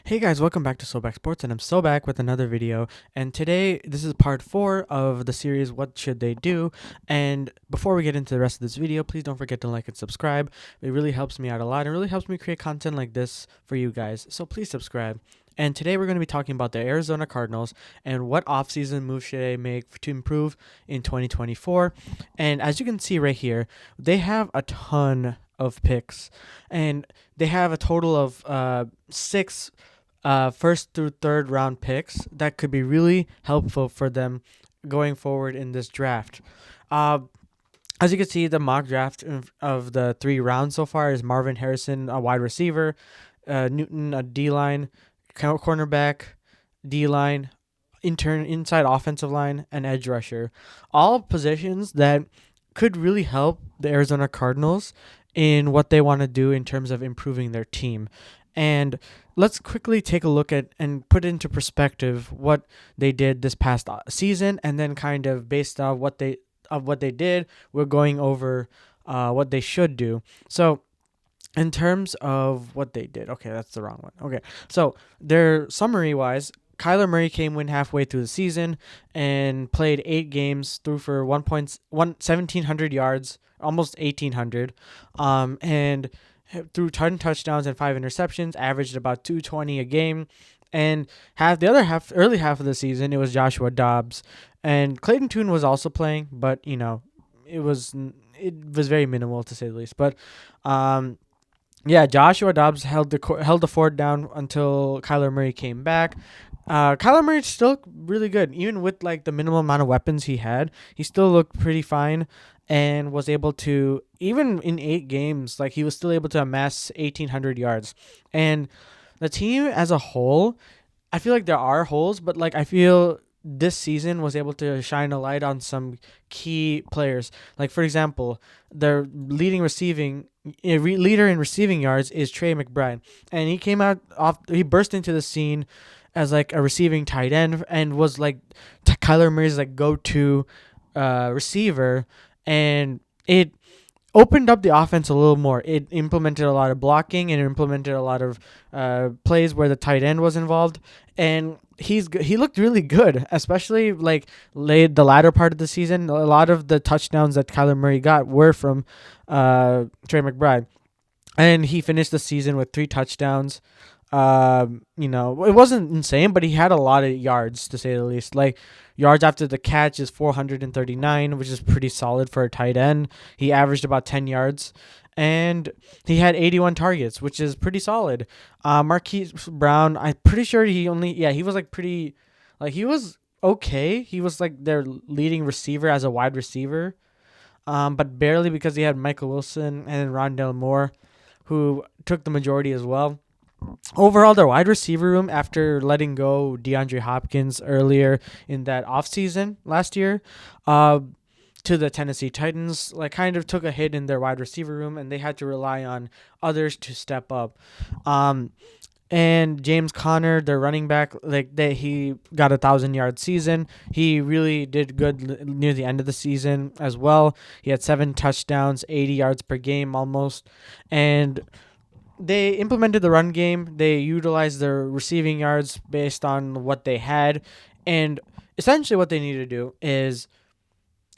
Hey guys, welcome back to Back Sports, and I'm so back with another video. And today, this is part 4 of the series, What Should They Do? And before we get into the rest of this video, please don't forget to like and subscribe. It really helps me out a lot and really helps me create content like this for you guys. So please subscribe. And today we're going to be talking about the Arizona Cardinals and what offseason moves should they make to improve in 2024. And as you can see right here, they have a ton of picks, and they have a total of 6 first through third round picks that could be really helpful for them going forward in this draft. Uh, as you can see, the mock draft of the 3 rounds so far is Marvin Harrison, a wide receiver, Newton, a D line, cornerback, D line, inside offensive line, and edge rusher. All positions that could really help the Arizona Cardinals in what they want to do in terms of improving their team. And let's quickly take a look at and put into perspective what they did this past season, and then kind of based on what they did, we're going over what they should do. So in terms of what they did, okay, that's the wrong one. Okay, so their summary wise, Kyler Murray came in halfway through the season and played 8 games, threw for 1,700 yards, almost 1,800, and threw 10 touchdowns and 5 interceptions, averaged about 220 a game. And early half of the season, it was Joshua Dobbs, and Clayton Tune was also playing, but it was very minimal to say the least. But yeah, Joshua Dobbs held the fort down until Kyler Murray came back. Kyler Murray's still really good, even with like the minimal amount of weapons he had. He still looked pretty fine, and was able to, even in 8 games, like he was still able to amass 1,800 yards. And the team as a whole, I feel like there are holes, but like I feel this season was able to shine a light on some key players. Like for example, their leader in receiving yards is Trey McBride, and he burst into the scene as like a receiving tight end and was like Kyler Murray's like go-to receiver, and it opened up the offense a little more. It implemented a lot of blocking and implemented a lot of plays where the tight end was involved, and he looked really good, especially like the latter part of the season. A lot of the touchdowns that Kyler Murray got were from Trey McBride, and he finished the season with 3 touchdowns. It wasn't insane, but he had a lot of yards, to say the least. Like yards after the catch is 439, which is pretty solid for a tight end. He averaged about 10 yards, and he had 81 targets, which is pretty solid. Marquise Brown, I'm pretty sure he was like pretty, like he was okay. He was like their leading receiver as a wide receiver, but barely, because he had Michael Wilson and Rondell Moore, who took the majority as well. Overall, their wide receiver room, after letting go DeAndre Hopkins earlier in that offseason last year, to the Tennessee Titans, like kind of took a hit in their wide receiver room, and they had to rely on others to step up. And James Conner, their running back, he got 1,000-yard season. He really did good near the end of the season as well. He had 7 touchdowns, 80 yards per game almost, and they implemented the run game. They utilized their receiving yards based on what they had. And essentially what they need to do is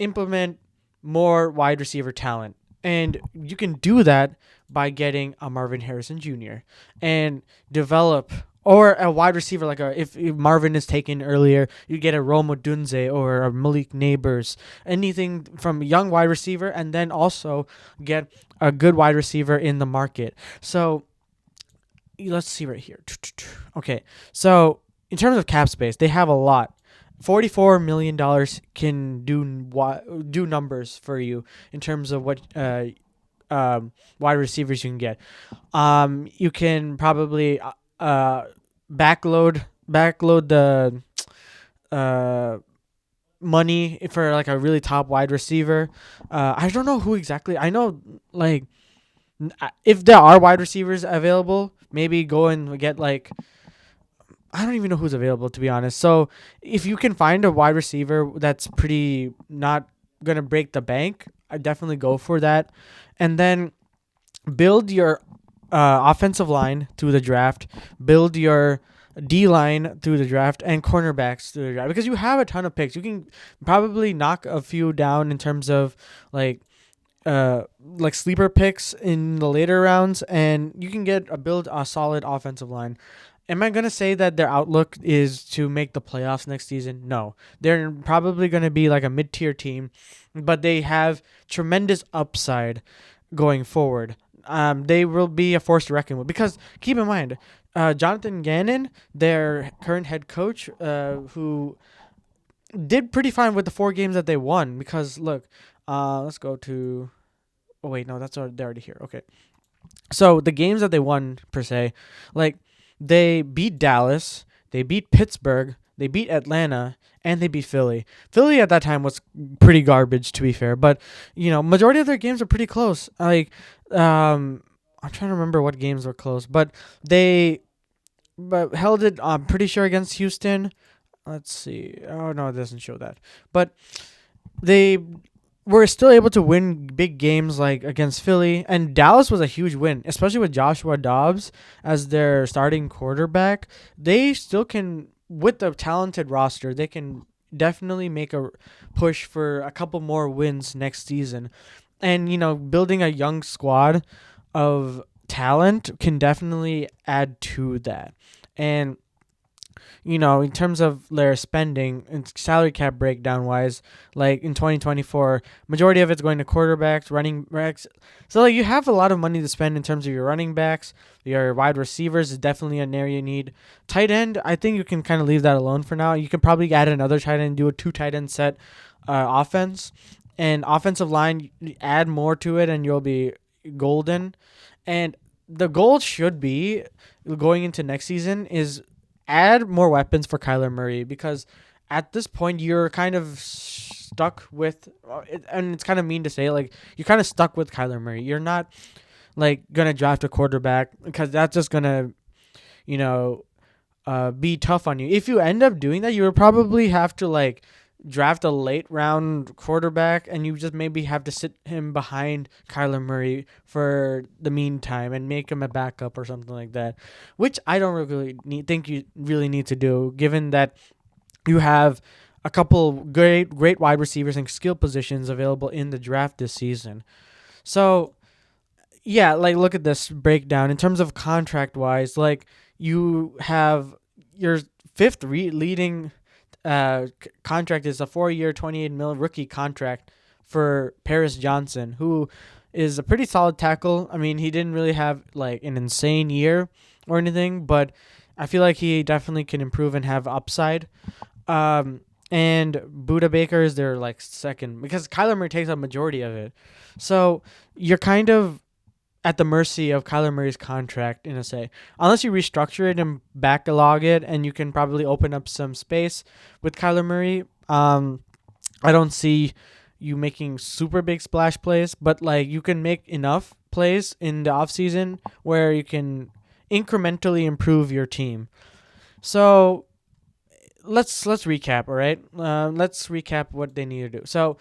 implement more wide receiver talent. And you can do that by getting a Marvin Harrison Jr. and develop, or a wide receiver, like if Marvin is taken earlier, you get a Rome Odunze or a Malik Neighbors, anything from young wide receiver, and then also get a good wide receiver in the market. So let's see right here. Okay, so in terms of cap space, they have a lot. $44 million can do numbers for you in terms of what wide receivers you can get. You can probably backload the money for like a really top wide receiver. I don't know who exactly. I know like if there are wide receivers available, maybe go and get like, I don't even know who's available, to be honest. So if you can find a wide receiver that's pretty not gonna break the bank, I definitely go for that, and then build your offensive line through the draft, build your D line through the draft, and cornerbacks through the draft, because you have a ton of picks. You can probably knock a few down in terms of like sleeper picks in the later rounds, and you can build a solid offensive line. Am I gonna say that their outlook is to make the playoffs next season? No, they're probably gonna be like a mid-tier team, but they have tremendous upside going forward. They will be a force to reckon with, because keep in mind, Jonathan Gannon, their current head coach, who did pretty fine with the 4 games that they won. Because look, let's go to. Oh wait, no, they're already here. Okay, so the games that they won per se, like they beat Dallas, they beat Pittsburgh, they beat Atlanta, and they beat Philly. Philly at that time was pretty garbage, to be fair, but majority of their games are pretty close. Like, I'm trying to remember what games were close, but they held it. I'm pretty sure against Houston. Let's see. Oh no, it doesn't show that, but they were still able to win big games like against Philly, and Dallas was a huge win, especially with Joshua Dobbs as their starting quarterback. They still can, with the talented roster, they can definitely make a push for a couple more wins next season. And building a young squad of talent can definitely add to that. And in terms of their spending and salary cap breakdown wise, like in 2024, majority of it's going to quarterbacks, running backs. So like you have a lot of money to spend in terms of your running backs. Your wide receivers is definitely an area you need. Tight end, I think you can kind of leave that alone for now. You can probably add another tight end, do a 2 tight end set offense. And offensive line, add more to it and you'll be golden. And the goal should be, going into next season, is add more weapons for Kyler Murray, because at this point you're kind of stuck with, and it's kind of mean to say, like you're kind of stuck with Kyler Murray. You're not like gonna draft a quarterback, because that's just gonna be tough on you. If you end up doing that, you would probably have to like draft a late round quarterback, and you just maybe have to sit him behind Kyler Murray for the meantime and make him a backup or something like that, which I don't really think you really need to do, given that you have a couple great wide receivers and skill positions available in the draft this season. So yeah, like look at this breakdown in terms of contract wise. Like you have your fifth leading contract is a 4-year, $28 million rookie contract for Paris Johnson, who is a pretty solid tackle. I mean, he didn't really have like an insane year or anything, but I feel like he definitely can improve and have upside. And Buda Baker is their like second, because Kyler Murray takes a majority of it. So you're kind of at the mercy of Kyler Murray's contract, in a say, unless you restructure it and backlog it, and you can probably open up some space with Kyler Murray. I don't see you making super big splash plays, but like you can make enough plays in the offseason where you can incrementally improve your team. So let's recap, all right? Let's recap what they need to do. So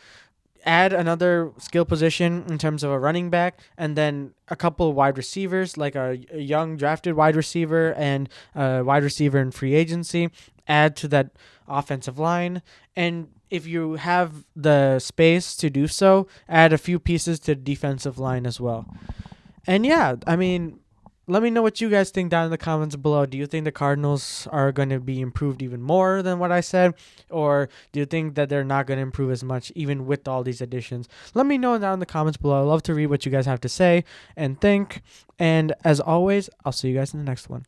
add another skill position in terms of a running back, and then a couple of wide receivers, like a young drafted wide receiver and a wide receiver in free agency. Add to that offensive line, and if you have the space to do so, add a few pieces to defensive line as well. And yeah, I mean, let me know what you guys think down in the comments below. Do you think the Cardinals are going to be improved even more than what I said? Or do you think that they're not going to improve as much even with all these additions? Let me know down in the comments below. I love to read what you guys have to say and think. And as always, I'll see you guys in the next one.